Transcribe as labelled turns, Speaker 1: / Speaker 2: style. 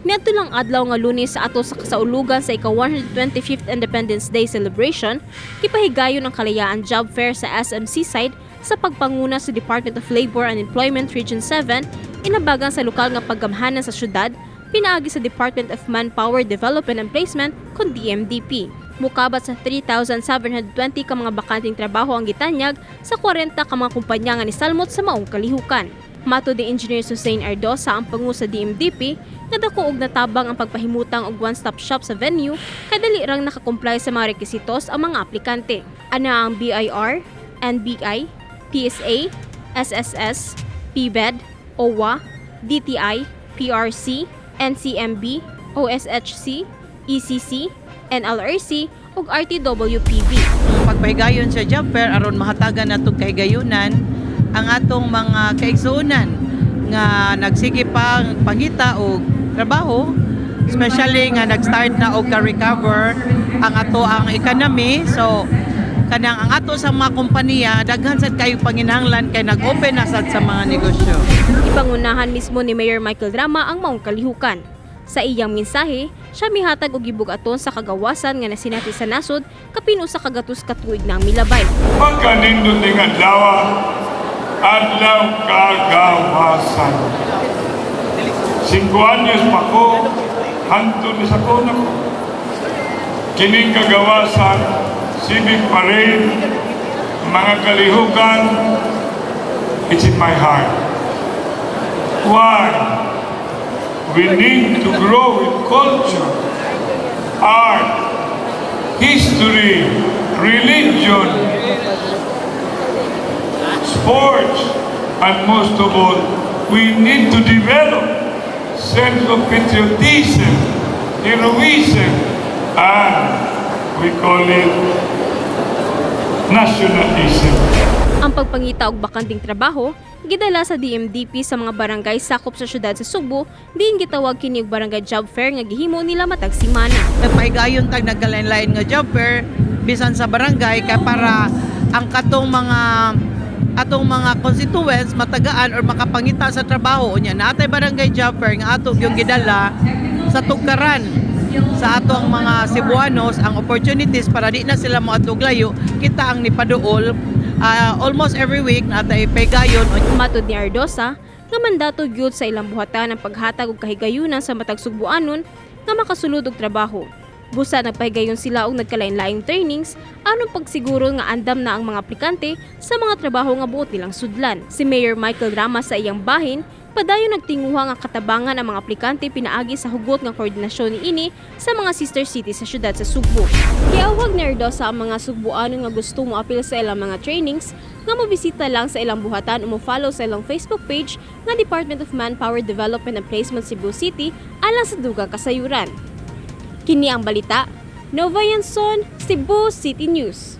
Speaker 1: Niadto lang adlaw nga Lunes sa ato sa kasaulugan sa ika-125th Independence Day celebration, kipahigayon ang kalayaan job fair sa SM Seaside sa pagpanguna sa Department of Labor and Employment Region 7, inabagan sa lokal nga paggamhanan sa syudad, pinaagi sa Department of Manpower Development and Placement kun DMDP. Mukabat sa 3,720 ka mga bakanting trabaho ang gitanyag sa 40 ka mga kumpanya nga nisalmot sa maong kalihukan. Mato ni Engineer Hussein Ardosa ang pangu sa DMDP nga dako og natabang ang pagpahimutang og one-stop shop sa venue kay dali rang nakakomply sa mga rekwisitos ang mga aplikante. Ana ang BIR, NBI, PSA, SSS, PBED, OWA, DTI, PRC, NCMB, OSHC, ECC, NLRC ug RTWPB.
Speaker 2: Pagpahigayon sa job fair aron mahatagan natong kahigayunan ang atong mga kaigsuonan nga nagsige pa pangita og trabaho, especially nga nag-start na og ka-recover ang ato ang economy. So kanang ang ato sa mga kompanya daghan sad kayo panginahanglan kay nag-open na sad sa mga negosyo.
Speaker 1: Ipangunahan mismo ni Mayor Michael Drama ang maong kalihukan. Sa iyang mensahe, siya mihatag og gibugaton sa kagawasan nga nasinati sa nasod kapino sa kagatus ka tuig na ang milabay.
Speaker 3: Pagkanindot ning adlaw kagawasan. 5 anyos pa ko, hantod ni sa ko. Kining kagawasan, civic parade, mga kalihukan, it's in my heart. Why? We need to grow with culture, art, history, religion, sports, and most of all, we need to develop sense of patriotism, heroism, and we call it nationalism.
Speaker 1: Ang pagpangita og bakanting trabaho gidala sa DMDP sa mga barangay sakop sa syudad sa Subo, diin gitawag kini og barangay job fair nga gihimo nila matag semana.
Speaker 2: Nagpahigayon tag nagkalain-lain nga job fair bisan sa barangay kay para ang atong mga constituents matagaan or makapangita sa trabaho unya natay barangay job fair nga ato yung gidala sa tugkaran sa atong mga Cebuanos ang opportunities para di na sila moadtog layo kita ang nipaduol. Almost every week natay paygayon.
Speaker 1: Matod ni Ardosa nga mandato gyud sa ilang buhatan ang paghatag og kahigayunan sa matag Sugbuanon nga makasulod og trabaho. Busa nagpahigayon sila og nagkalain-laing trainings aron pagsiguro nga andam na ang mga aplikante sa mga trabaho nga buot nilang sudlan. Si Mayor Michael Drama sa iyang bahin padayon nagtinguha nga katabangan ang mga aplikante pinaagi sa hugot nga koordinasyon niini sa mga sister cities sa syudad sa Sugbo. Giawhag ni Ardosa ang mga Sugbuanon nga gusto mo apil sa ilang mga trainings nga mobisita lang sa ilang buhatan o mo-follow sa ilang Facebook page nga Department of Manpower Development and Placement Cebu City alang sa dugang kasayuran. Kini ang balita, Nova Yanson, Cebu City News.